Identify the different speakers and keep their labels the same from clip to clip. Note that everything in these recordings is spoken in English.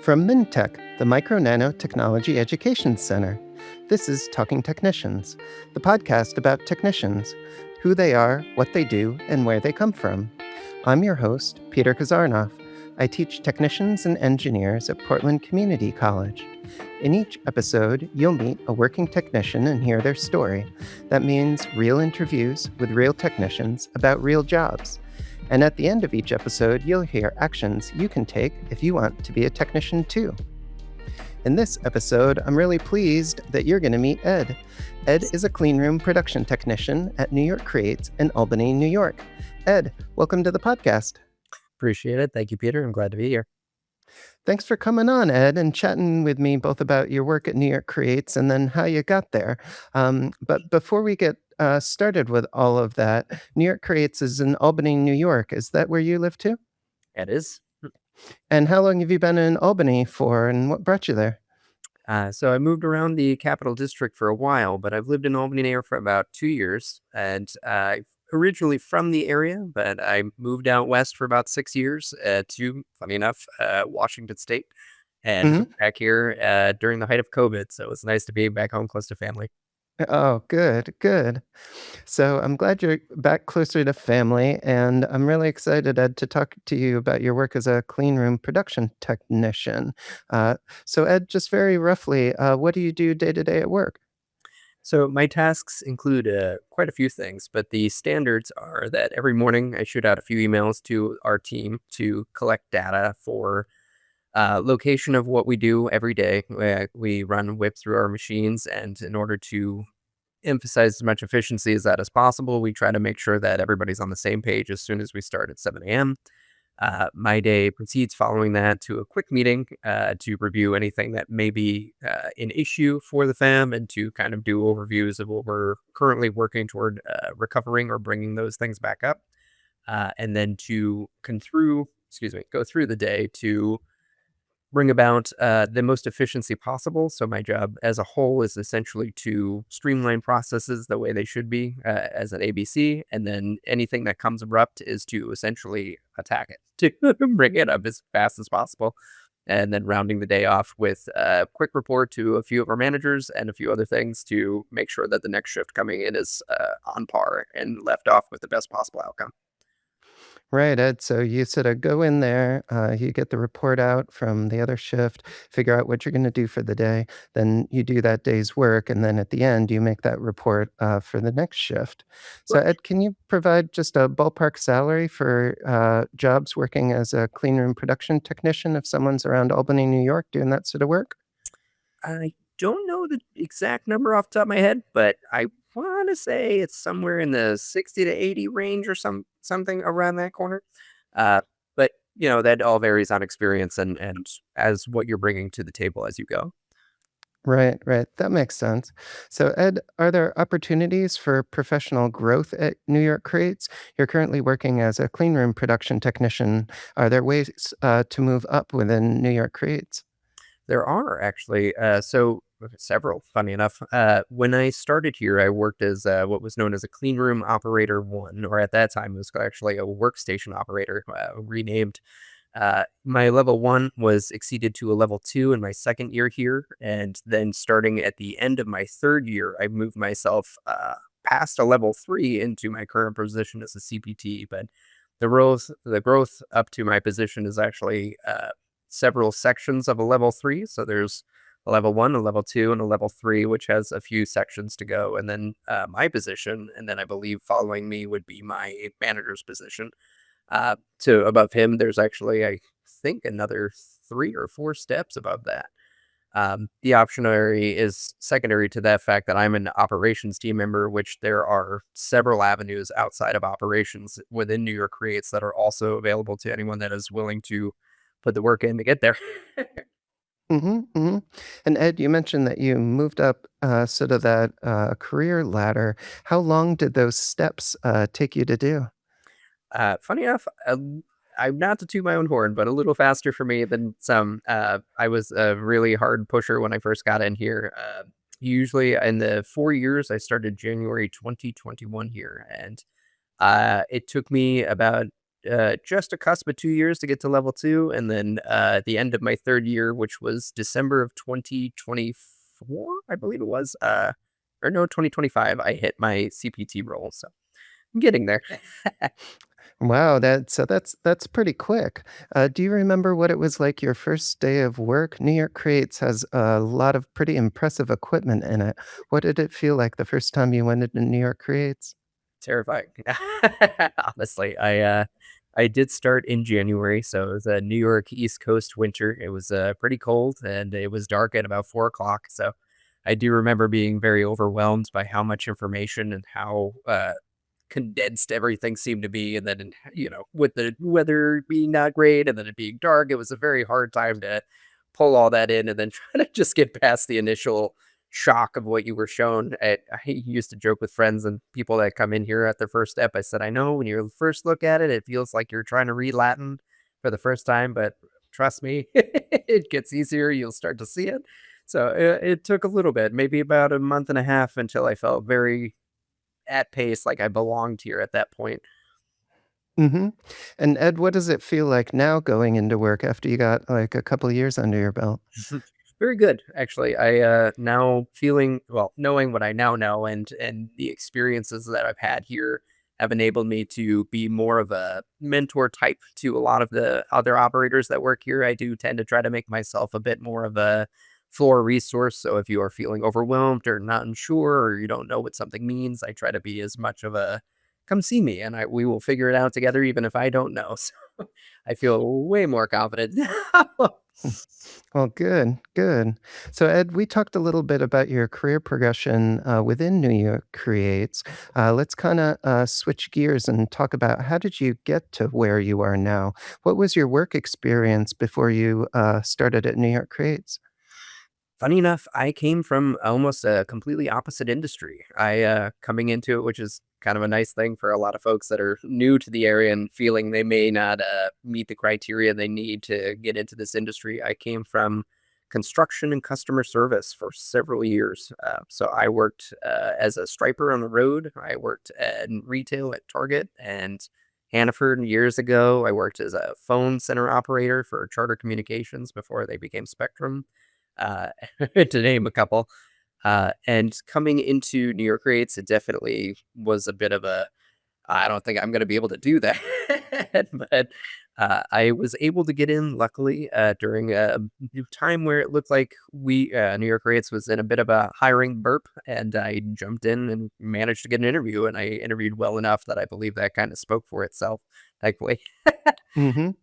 Speaker 1: From MinTech, the Micro Nano Technology Education Center, this is Talking Technicians, the podcast about technicians, who they are, what they do, and where they come from. I'm your host, Peter Kazarnoff. I teach technicians and engineers at Portland Community College. In each episode, you'll meet a working technician and hear their story. That means real interviews with real technicians about real jobs. And at the end of each episode, you'll hear actions you can take if you want to be a technician too. In this episode, I'm really pleased that you're going to meet Ed. Ed is a cleanroom production technician at New York Creates in Albany, New York. Ed, welcome to the podcast.
Speaker 2: Appreciate it. Thank you, Peter. I'm glad to be here.
Speaker 1: Thanks for coming on, Ed, and chatting with me both about your work at New York Creates and then how you got there. But before we get started with all of that, New York Creates is in Albany, New York. Is that where you live too?
Speaker 2: It is.
Speaker 1: And how long have you been in Albany for, and what brought you there?
Speaker 2: So I moved around the Capital District for a while, but I've lived in Albany now for about 2 years. And I'm originally from the area, but I moved out west for about 6 years to, funny enough, Washington State, and moved back here during the height of COVID. So it was nice to be back home close to family.
Speaker 1: Oh, good, good. So I'm glad you're back closer to family, and I'm really excited, Ed, to talk to you about your work as a cleanroom production technician. So Ed, just very roughly, what do you do day to day at work?
Speaker 2: So my tasks include quite a few things, but the standards are that every morning I shoot out a few emails to our team to collect data for location of what we do every day. We run whip through our machines, and in order to emphasize as much efficiency as that as possible, we try to make sure that everybody's on the same page as soon as we start at 7 a.m. My day proceeds following that to a quick meeting to review anything that may be an issue for the fab and to kind of do overviews of what we're currently working toward recovering or bringing those things back up. And then to go through the day to bring about the most efficiency possible. So my job as a whole is essentially to streamline processes the way they should be as an ABC, and then anything that comes abrupt is to essentially attack it, to bring it up as fast as possible, and then rounding the day off with a quick report to a few of our managers and a few other things to make sure that the next shift coming in is on par and left off with the best possible outcome.
Speaker 1: Right, Ed. So you sort of go in there, you get the report out from the other shift, figure out what you're going to do for the day. Then you do that day's work. And then at the end, you make that report for the next shift. So, Ed, can you provide just a ballpark salary for jobs working as a cleanroom production technician if someone's around Albany, New York doing that sort of work?
Speaker 2: I don't know the exact number off the top of my head, but I want to say it's somewhere in the 60 to 80 range or something around that corner. But that all varies on experience and as what you're bringing to the table as you go.
Speaker 1: Right, right. That makes sense. So, Ed, are there opportunities for professional growth at New York Creates? You're currently working as a cleanroom production technician. Are there ways to move up within New York Creates?
Speaker 2: There are actually several, funny enough. When I started here, I worked as what was known as a clean room operator one, or at that time, it was actually a workstation operator, renamed. My level one was exceeded to a level two in my second year here. And then starting at the end of my third year, I moved myself past a level three into my current position as a CPT. But the growth up to my position is actually several sections of a level three. So there's a level one, a level two, and a level three, which has a few sections to go. And then my position, and then I believe following me would be my manager's position. To above him, there's actually, I think, another 3 or 4 steps above that. The optionary is secondary to that fact that I'm an operations team member, which there are several avenues outside of operations within New York Creates that are also available to anyone that is willing to put the work in to get there.
Speaker 1: And Ed, you mentioned that you moved up sort of that career ladder. How long did those steps take you to do?
Speaker 2: Funny enough, I'm not to toot my own horn, but a little faster for me than some. I was a really hard pusher when I first got in here. Usually in the 4 years, I started January 2021 here, and it took me about just a cusp of 2 years to get to level 2, and then at the end of my third year, which was December of 2024, I believe it was, or no, 2025, I hit my CPT role, so I'm getting there.
Speaker 1: Wow, that's pretty quick. Do you remember what it was like your first day of work? New York Creates has a lot of pretty impressive equipment in it. What did it feel like the first time you went into New York Creates?
Speaker 2: Terrifying. Honestly, I did start in January, so it was a New York East Coast winter. It was, pretty cold, and it was dark at about 4 o'clock. So I do remember being very overwhelmed by how much information and how, condensed everything seemed to be, and then, with the weather being not great and then it being dark, it was a very hard time to pull all that in and then try to just get past the initial shock of what you were shown. I used to joke with friends and people that come in here at their first step. I said, I know when you first look at it, it feels like you're trying to read Latin for the first time, but trust me, it gets easier. You'll start to see it. So it took a little bit, maybe about a month and a half until I felt very at pace, like I belonged here at that point.
Speaker 1: Mhm. And Ed, what does it feel like now going into work after you got, like, a couple years under your belt?
Speaker 2: Very good, actually. I now feeling well, knowing what I now know and the experiences that I've had here have enabled me to be more of a mentor type to a lot of the other operators that work here. I do tend to try to make myself a bit more of a floor resource. So if you are feeling overwhelmed or not unsure or you don't know what something means, I try to be as much of a come see me and we will figure it out together even if I don't know. So I feel way more confident now.
Speaker 1: Hmm. Well, good, good. So, Ed, we talked a little bit about your career progression within New York Creates. Let's kind of switch gears and talk about how did you get to where you are now? What was your work experience before you started at New York Creates?
Speaker 2: Funny enough, I came from almost a completely opposite industry. Coming into it, which is kind of a nice thing for a lot of folks that are new to the area and feeling they may not meet the criteria they need to get into this industry. I came from construction and customer service for several years. So I worked as a striper on the road. I worked in retail at Target and Hannaford years ago. I worked as a phone center operator for Charter Communications before they became Spectrum, uh, to name a couple. And coming into New York Rates, it definitely was a bit of a, I don't think I'm going to be able to do that. But I was able to get in, luckily, during a time where it looked like New York Rates was in a bit of a hiring burp. And I jumped in and managed to get an interview. And I interviewed well enough that I believe that kind of spoke for itself, thankfully.
Speaker 1: Mhm.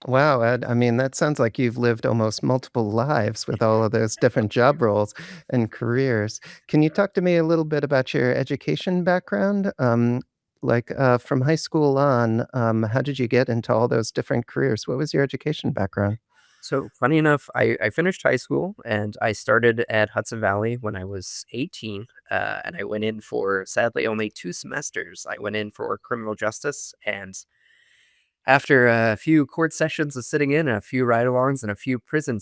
Speaker 1: Wow, Ed, I mean, that sounds like you've lived almost multiple lives with all of those different job roles and careers. Can you talk to me a little bit about your education background? From high school on, how did you get into all those different careers? What was your education background?
Speaker 2: So funny enough, I finished high school and I started at Hudson Valley when I was 18. And I went in for sadly only 2 semesters. I went in for criminal justice. And after a few court sessions of sitting in, a few ride alongs, and a few prison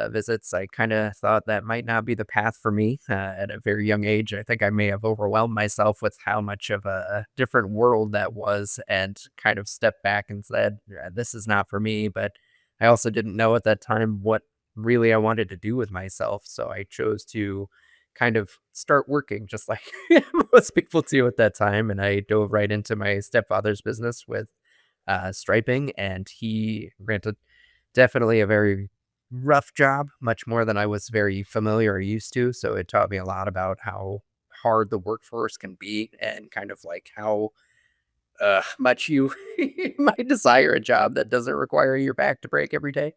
Speaker 2: visits, I kind of thought that might not be the path for me at a very young age. I think I may have overwhelmed myself with how much of a different world that was and kind of stepped back and said, "Yeah, this is not for me." But I also didn't know at that time what really I wanted to do with myself. So I chose to kind of start working just like most people do at that time. And I dove right into my stepfather's business with striping, and he granted definitely a very rough job, much more than I was very familiar or used to. So it taught me a lot about how hard the workforce can be and kind of like how much you might desire a job that doesn't require your back to break every day.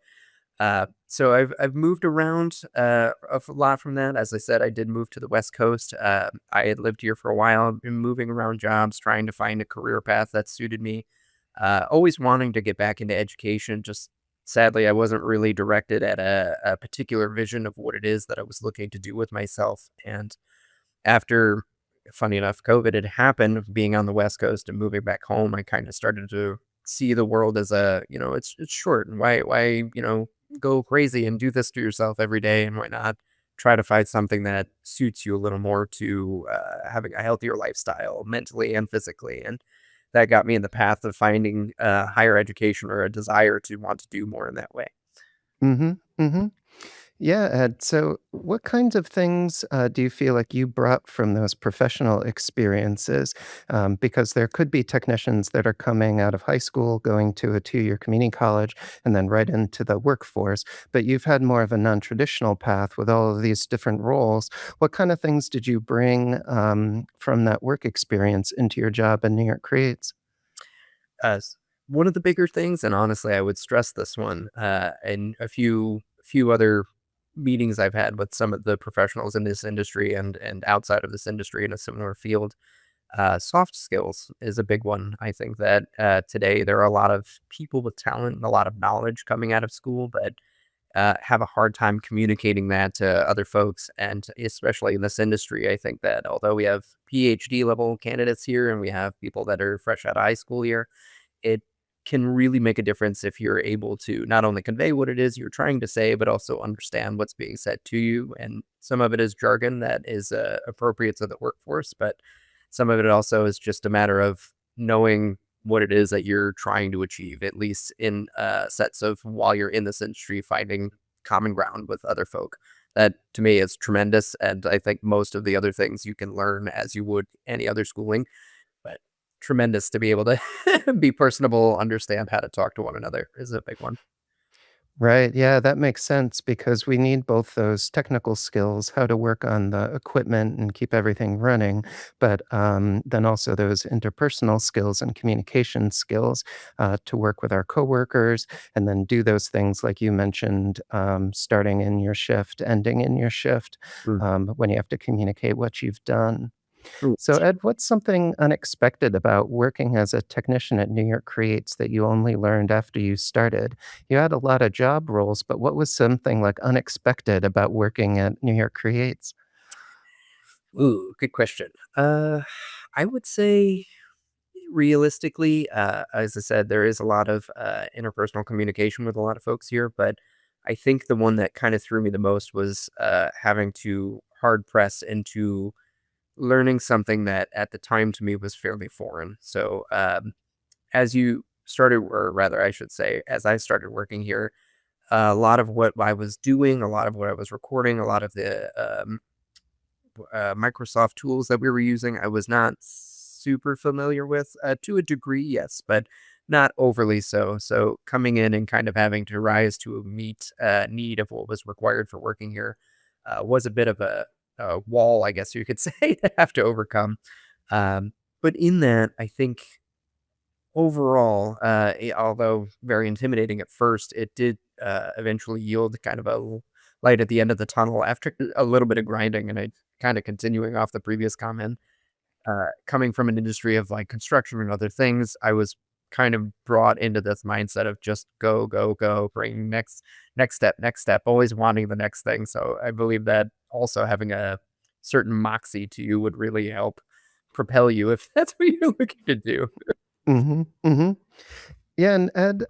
Speaker 2: So I've moved around a lot from that. As I said, I did move to the West Coast. I had lived here for a while, been moving around jobs, trying to find a career path that suited me. Always wanting to get back into education. Just sadly, I wasn't really directed at a particular vision of what it is that I was looking to do with myself. And after, funny enough, COVID had happened, being on the West Coast and moving back home, I kind of started to see the world as it's short, and why go crazy and do this to yourself every day, and why not try to find something that suits you a little more to having a healthier lifestyle mentally and physically. And that got me in the path of finding higher education or a desire to want to do more in that way.
Speaker 1: Mhm, mhm. Yeah, Ed. So, what kinds of things do you feel like you brought from those professional experiences? Because there could be technicians that are coming out of high school, going to a 2-year community college, and then right into the workforce. But you've had more of a non traditional path with all of these different roles. What kind of things did you bring from that work experience into your job in New York Creates?
Speaker 2: As one of the bigger things, and honestly, I would stress this one, and a few other meetings I've had with some of the professionals in this industry and outside of this industry in a similar field. Soft skills is a big one. I think that today there are a lot of people with talent and a lot of knowledge coming out of school, but have a hard time communicating that to other folks. And especially in this industry, I think that although we have PhD level candidates here and we have people that are fresh out of high school here, it can really make a difference if you're able to not only convey what it is you're trying to say, but also understand what's being said to you. And some of it is jargon that is appropriate to the workforce, but some of it also is just a matter of knowing what it is that you're trying to achieve, at least in sets of while you're in this industry, finding common ground with other folk. That to me is tremendous. And I think most of the other things you can learn as you would any other schooling, but tremendous to be able to be personable, understand how to talk to one another is a big one.
Speaker 1: Right. Yeah, that makes sense because we need both those technical skills, how to work on the equipment and keep everything running, but then also those interpersonal skills and communication skills to work with our coworkers and then do those things like you mentioned, starting in your shift, ending in your shift,
Speaker 2: Mm.
Speaker 1: when you have to communicate what you've done.
Speaker 2: Mm.
Speaker 1: So, Ed, what's something unexpected about working as a technician at New York Creates that you only learned after you started? You had a lot of job roles, but what was something like unexpected about working at New York Creates?
Speaker 2: Ooh, good question. I would say realistically, as I said, there is a lot of interpersonal communication with a lot of folks here, but I think the one that kind of threw me the most was having to hard press into learning something that at the time to me was fairly foreign. So, as you started, or rather, I should say, as I started working here, a lot of what I was doing, a lot of what I was recording, a lot of the Microsoft tools that we were using, I was not super familiar with. To a degree, yes, but not overly so. So coming in and kind of having to rise to a meet need of what was required for working here was a bit of a wall, I guess you could say, to have to overcome. But in that, I think overall, although very intimidating at first, it did eventually yield kind of a light at the end of the tunnel after a little bit of grinding. And I kind of continuing off the previous comment, coming from an industry of like construction and other things, I was kind of brought into this mindset of just go, go, go, bring next step, always wanting the next thing. So I believe that also having a certain moxie to you would really help propel you if that's what you're looking to do.
Speaker 1: Mhm, mhm. Yeah, and Ed,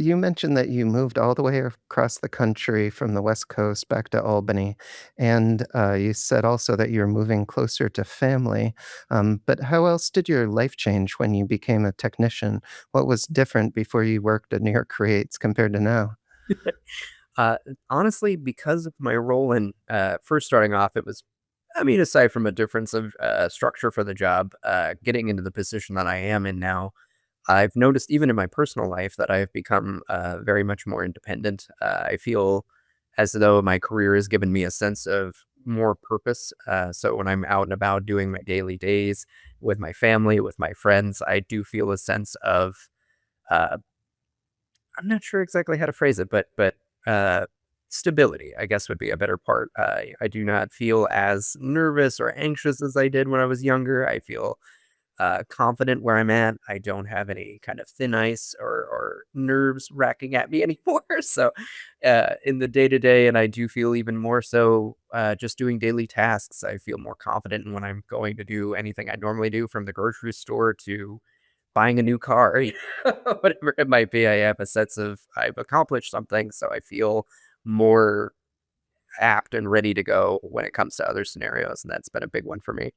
Speaker 1: you mentioned that you moved all the way across the country from the West Coast back to Albany, and you said also that you're moving closer to family. But how else did your life change when you became a technician? What was different before you worked at New York Creates compared to now?
Speaker 2: Uh, Honestly, because of my role in first starting off, it was, I mean, aside from a difference of structure for the job, getting into the position that I am in now, I've noticed even in my personal life that I've become very much more independent. I feel as though my career has given me a sense of more purpose. So when I'm out and about doing my daily days with my family, with my friends, I do feel a sense of uh, I'm not sure exactly how to phrase it, but uh, stability, I guess, would be a better part. I do not feel as nervous or anxious as I did when I was younger. I feel confident where I'm at. I don't have any kind of thin ice or nerves racking at me anymore. So, in the day to day, and I do feel even more so just doing daily tasks. I feel more confident in when I'm going to do anything I normally do, from the grocery store to buying a new car, whatever it might be. I have a sense of I've accomplished something, so I feel more apt and ready to go when it comes to other scenarios, and that's been a big one for me.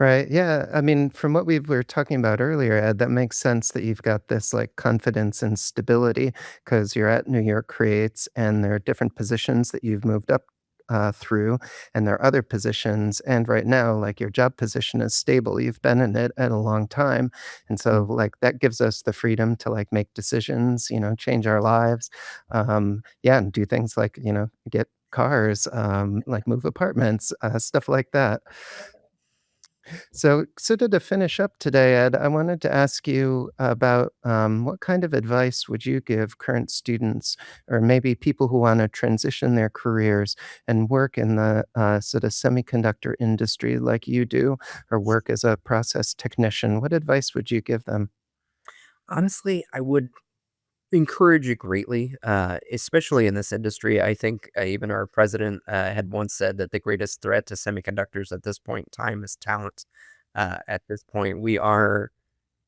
Speaker 1: Right. Yeah. I mean, from what we were talking about earlier, Ed, that makes sense that you've got this like confidence and stability because you're at New York Creates and there are different positions that you've moved up through, and there are other positions. And right now, like your job position is stable. You've been in it at a long time. And so,
Speaker 2: Mm.
Speaker 1: like, that gives us the freedom to like make decisions, change our lives. Yeah. And do things like, get cars, like move apartments, stuff like that. So, sort of to finish up today, Ed, I wanted to ask you about what kind of advice would you give current students or maybe people who want to transition their careers and work in the sort of semiconductor industry like you do, or work as a process technician? What advice would you give them?
Speaker 2: Honestly, I would encourage it greatly, especially in this industry. I think even our president had once said that the greatest threat to semiconductors at this point in time is talent. At this point, we are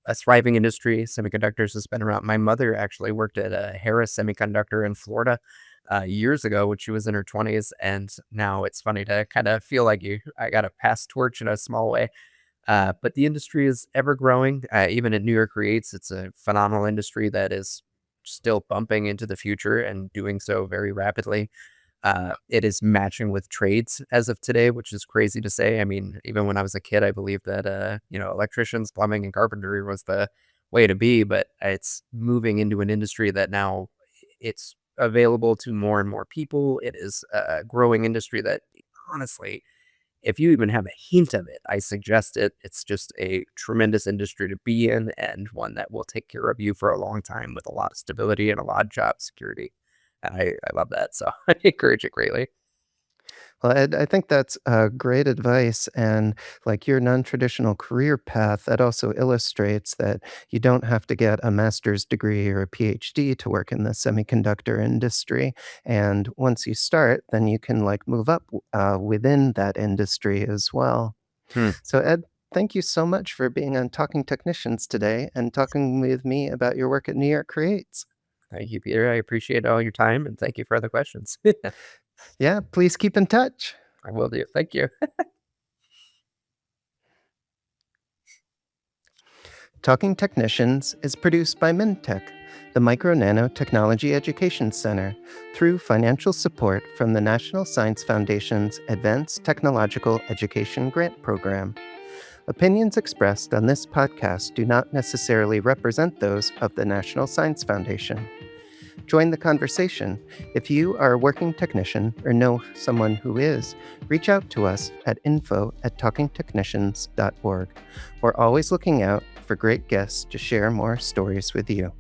Speaker 2: a thriving industry. Semiconductors has been around. My mother actually worked at Harris Semiconductor in Florida years ago when she was in her 20s. And now it's funny to kind of feel like I got a pass torch in a small way. But the industry is ever growing. Even at New York Creates, it's a phenomenal industry that is still bumping into the future and doing so very rapidly. It is matching with trades as of today, which is crazy to say. I mean, even when I was a kid, I believed that electricians, plumbing, and carpentry was the way to be. But it's moving into an industry that now it's available to more and more people. It is a growing industry that honestly, if you even have a hint of it, I suggest it. It's just a tremendous industry to be in and one that will take care of you for a long time with a lot of stability and a lot of job security. And I love that. So I encourage it greatly.
Speaker 1: Well, I think that's great advice. And like your non traditional career path, that also illustrates that you don't have to get a master's degree or a PhD to work in the semiconductor industry. And once you start, then you can like move up within that industry as well.
Speaker 2: Hmm.
Speaker 1: So, Ed, thank you so much for being on Talking Technicians today and talking with me about your work at New York Creates.
Speaker 2: Thank you, Peter. I appreciate all your time and thank you for other questions.
Speaker 1: Yeah, please keep in touch.
Speaker 2: I will do. Thank you.
Speaker 1: Talking Technicians is produced by MNTech, the Micro Nano Technology Education Center, through financial support from the National Science Foundation's Advanced Technological Education Grant Program. Opinions expressed on this podcast do not necessarily represent those of the National Science Foundation. Join the conversation. If you are a working technician or know someone who is, reach out to us at info@talkingtechnicians.org. We're always looking out for great guests to share more stories with you.